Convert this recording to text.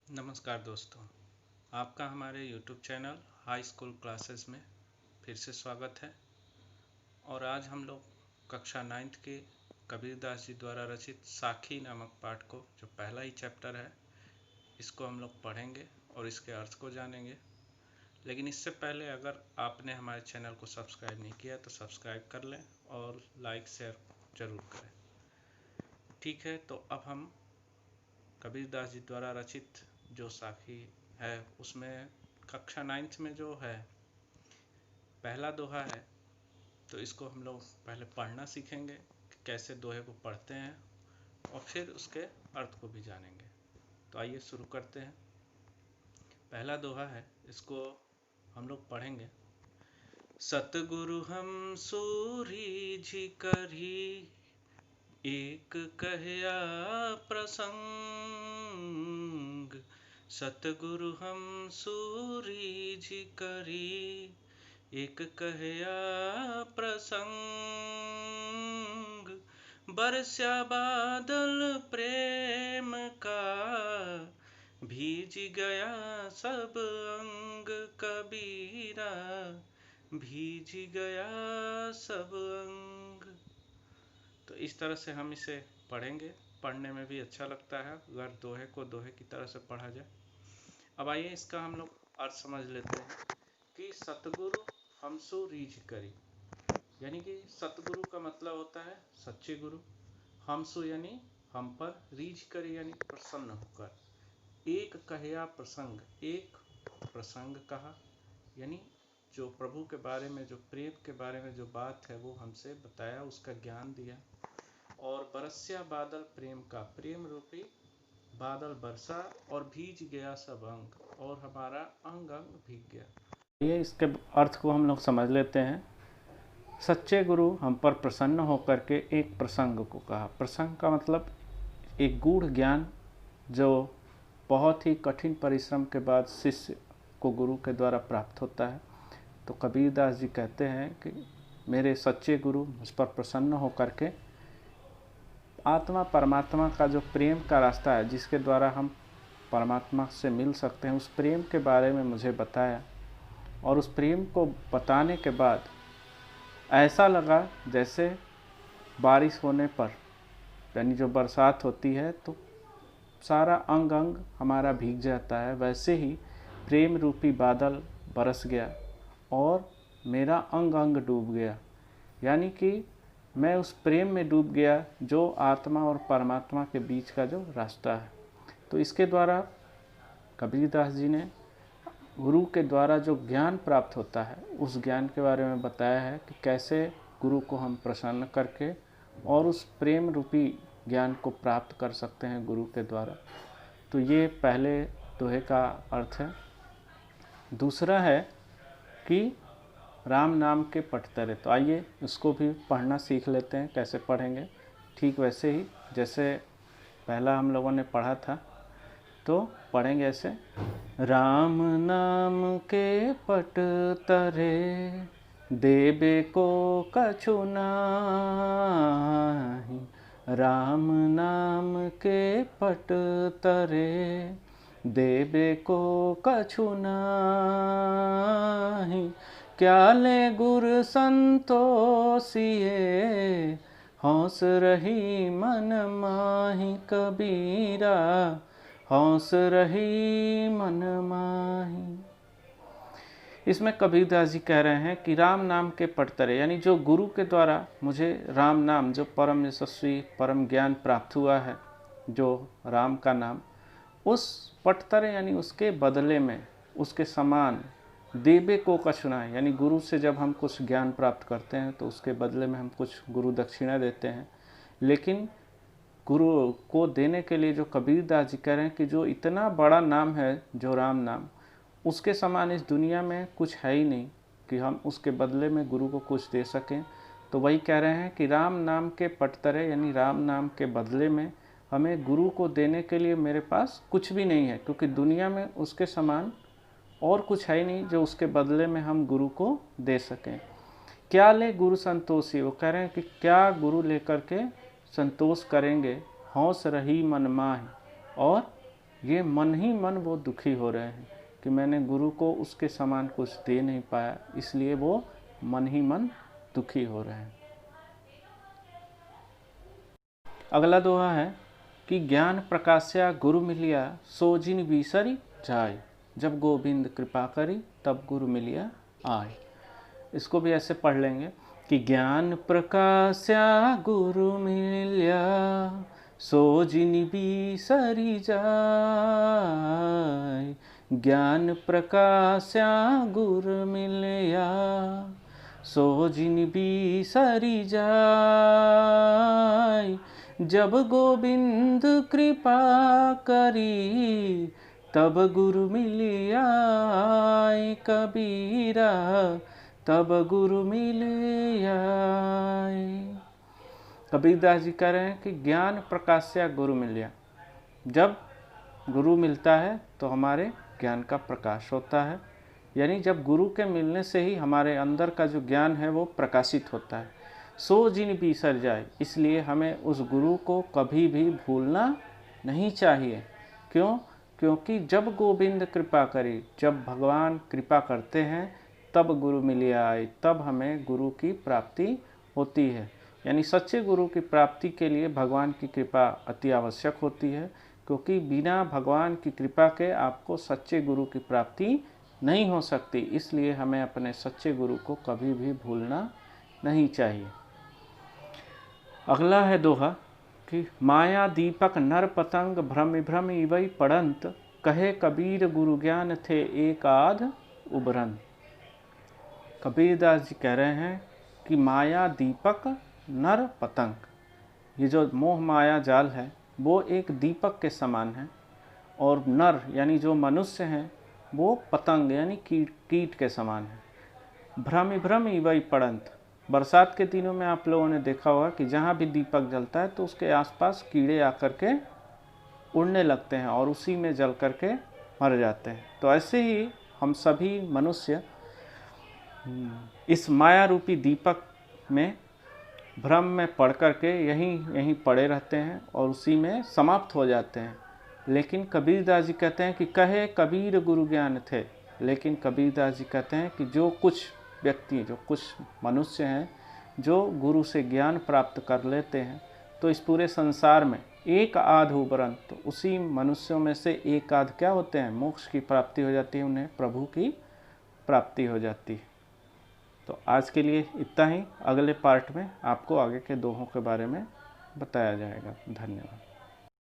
नमस्कार दोस्तों, आपका हमारे YouTube channel high school classes में फिर से स्वागत है। और आज हम लोग कक्षा 9th के कबीरदास जी द्वारा रचित साखी नामक पाठ को, जो पहला ही चैप्टर है, इसको हम लोग पढ़ेंगे और इसके अर्थ को जानेंगे। लेकिन इससे पहले अगर आपने हमारे चैनल को सब्सक्राइब नहीं किया तो सब्सक्राइब कर लें और लाइक शेयर ज़रूर करें। ठीक है, तो अब हम कबीरदास जी द्वारा रचित जो साखी है उसमें कक्षा 9th में जो है पहला दोहा है, तो इसको हम लोग पहले पढ़ना सीखेंगे कि कैसे दोहे को पढ़ते हैं और फिर उसके अर्थ को भी जानेंगे। तो आइए शुरू करते हैं। पहला दोहा है, इसको हम लोग पढ़ेंगे। सतगुरु हम सूरी करी, एक कहया प्रसंग। सतगुरु हम सूरी करी, एक कहया प्रसंग। बरस्या बादल प्रेम का, भीज गया सब अंग। कबीरा भीज गया सब अंग। तो इस तरह से हम इसे पढ़ेंगे। पढ़ने में भी अच्छा लगता है अगर दोहे को दोहे की तरह से पढ़ा जाए। अब आइए इसका हम लोग अर्थ समझ लेते हैं कि सतगुरु हमसो रीझ करी, यानी कि सतगुरु का मतलब होता है सच्चे गुरु। हमसो यानी हम पर, रीझ करी यानी प्रसन्न होकर। एक कहया प्रसंग, एक प्रसंग कहा, यानी जो प्रभु के बारे में, जो प्रेम के बारे में जो बात है वो हमसे बताया, उसका ज्ञान दिया। और बरस्या बादल प्रेम का, प्रेम रूपी बादल बरसा और भीज गया सब अंग, और हमारा अंग अंग भीग गया। ये इसके अर्थ को हम लोग समझ लेते हैं। सच्चे गुरु हम पर प्रसन्न होकर के एक प्रसंग को कहा। प्रसंग का मतलब एक गूढ़ ज्ञान जो बहुत ही कठिन परिश्रम के बाद शिष्य को गुरु के द्वारा प्राप्त होता है। तो कबीरदास जी कहते हैं कि मेरे सच्चे गुरु मुझ पर प्रसन्न होकर के आत्मा परमात्मा का जो प्रेम का रास्ता है, जिसके द्वारा हम परमात्मा से मिल सकते हैं, उस प्रेम के बारे में मुझे बताया। और उस प्रेम को बताने के बाद ऐसा लगा जैसे बारिश होने पर, यानी जो बरसात होती है तो सारा अंग अंग हमारा भीग जाता है, वैसे ही प्रेम रूपी बादल बरस गया और मेरा अंग अंग डूब गया। यानी कि मैं उस प्रेम में डूब गया जो आत्मा और परमात्मा के बीच का जो रास्ता है। तो इसके द्वारा कबीरदास जी ने गुरु के द्वारा जो ज्ञान प्राप्त होता है उस ज्ञान के बारे में बताया है कि कैसे गुरु को हम प्रसन्न करके और उस प्रेम रूपी ज्ञान को प्राप्त कर सकते हैं गुरु के द्वारा। तो ये पहले दोहे का अर्थ है। दूसरा है कि राम नाम के पटतरे। तो आइए इसको भी पढ़ना सीख लेते हैं। कैसे पढ़ेंगे? ठीक वैसे ही जैसे पहला हम लोगों ने पढ़ा था, तो पढ़ेंगे ऐसे। राम नाम के पटतरे, देबे को कछु नाही। राम नाम के पटतरे, देबे को कछु नाही। क्या ले गुर संतोषिए, हौस रही मन माही। कबीरा हौस रही मन माही। इसमें कबीरदास जी कह रहे हैं कि राम नाम के पटतरे, यानी जो गुरु के द्वारा मुझे राम नाम, जो परम यशस्वी परम ज्ञान प्राप्त हुआ है, जो राम का नाम, उस पटतरे यानी उसके बदले में, उसके समान देबे को कछु नाही, यानी गुरु से जब हम कुछ ज्ञान प्राप्त करते हैं तो उसके बदले में हम कुछ गुरु दक्षिणा देते हैं। लेकिन गुरु को देने के लिए जो कबीरदास जी कह रहे हैं कि जो इतना बड़ा नाम है जो राम नाम, उसके समान इस दुनिया में कुछ है ही नहीं कि हम उसके बदले में गुरु को कुछ दे सकें। तो वही कह रहे हैं कि राम नाम के पटतरे, यानी राम नाम के बदले में हमें गुरु को देने के लिए मेरे पास कुछ भी नहीं है, क्योंकि दुनिया में उसके समान और कुछ है ही नहीं जो उसके बदले में हम गुरु को दे सकें। क्या ले गुरु संतोषी, वो कह रहे हैं कि क्या गुरु लेकर के संतोष करेंगे। हौस रही मन माही, और ये मन ही मन वो दुखी हो रहे हैं कि मैंने गुरु को उसके समान कुछ दे नहीं पाया, इसलिए वो मन ही मन दुखी हो रहे हैं। अगला दोहा है कि ज्ञान प्रकाश्या गुरु मिलिया सो जिन बिसरी जाय, जब गोविंद कृपा करी तब गुरु मिलिया आए। इसको भी ऐसे पढ़ लेंगे कि ज्ञान प्रकाश्या गुरु मिलिया सो जिन बिसरी जाय, ज्ञान प्रकाश्या गुरु मिलिया सो जिन बिसरी जाय, जब गोविंद कृपा करी तब गुरु मिलिया आए, कबीरा तब गुरु मिलिया आए। कबीरदास जी कह रहे हैं कि ज्ञान प्रकाश्या गुरु मिलिया, जब गुरु मिलता है तो हमारे ज्ञान का प्रकाश होता है, यानी जब गुरु के मिलने से ही हमारे अंदर का जो ज्ञान है वो प्रकाशित होता है। सो जिन बिसर जाए, इसलिए हमें उस गुरु को कभी भी भूलना नहीं चाहिए। क्यों? क्योंकि जब गोविंद कृपा करे, जब भगवान कृपा करते हैं तब गुरु मिलिया आए, तब हमें गुरु की प्राप्ति होती है। यानी सच्चे गुरु की प्राप्ति के लिए भगवान की कृपा अति आवश्यक होती है, क्योंकि बिना भगवान की कृपा के आपको सच्चे गुरु की प्राप्ति नहीं हो सकती। इसलिए हमें अपने सच्चे गुरु को कभी भी भूलना नहीं चाहिए। अगला है दोहा कि माया दीपक नर पतंग भ्रम भ्रम इवै पड़ंत, कहे कबीर गुरु ज्ञान थे एक आध उबरन। कबीरदास जी कह रहे हैं कि माया दीपक नर पतंग, ये जो मोह माया जाल है वो एक दीपक के समान है, और नर यानी जो मनुष्य हैं वो पतंग यानी कीट के समान है। भ्रम भ्रम इवै पड़ंत, बरसात के दिनों में आप लोगों ने देखा होगा कि जहाँ भी दीपक जलता है तो उसके आसपास कीड़े आकर के उड़ने लगते हैं और उसी में जल करके मर जाते हैं। तो ऐसे ही हम सभी मनुष्य इस माया रूपी दीपक में भ्रम में पड़ करके यहीं पड़े रहते हैं और उसी में समाप्त हो जाते हैं। लेकिन कबीरदास जी कहते हैं कि कहे कबीर गुरु ज्ञान थे, लेकिन कबीरदास जी कहते हैं कि जो कुछ व्यक्ति, जो कुछ मनुष्य हैं जो गुरु से ज्ञान प्राप्त कर लेते हैं, तो इस पूरे संसार में एक आध उबरन, तो उसी मनुष्यों में से एक आध क्या होते हैं, मोक्ष की प्राप्ति हो जाती है, उन्हें प्रभु की प्राप्ति हो जाती है। तो आज के लिए इतना ही। अगले पार्ट में आपको आगे के दोहों के बारे में बताया जाएगा। धन्यवाद।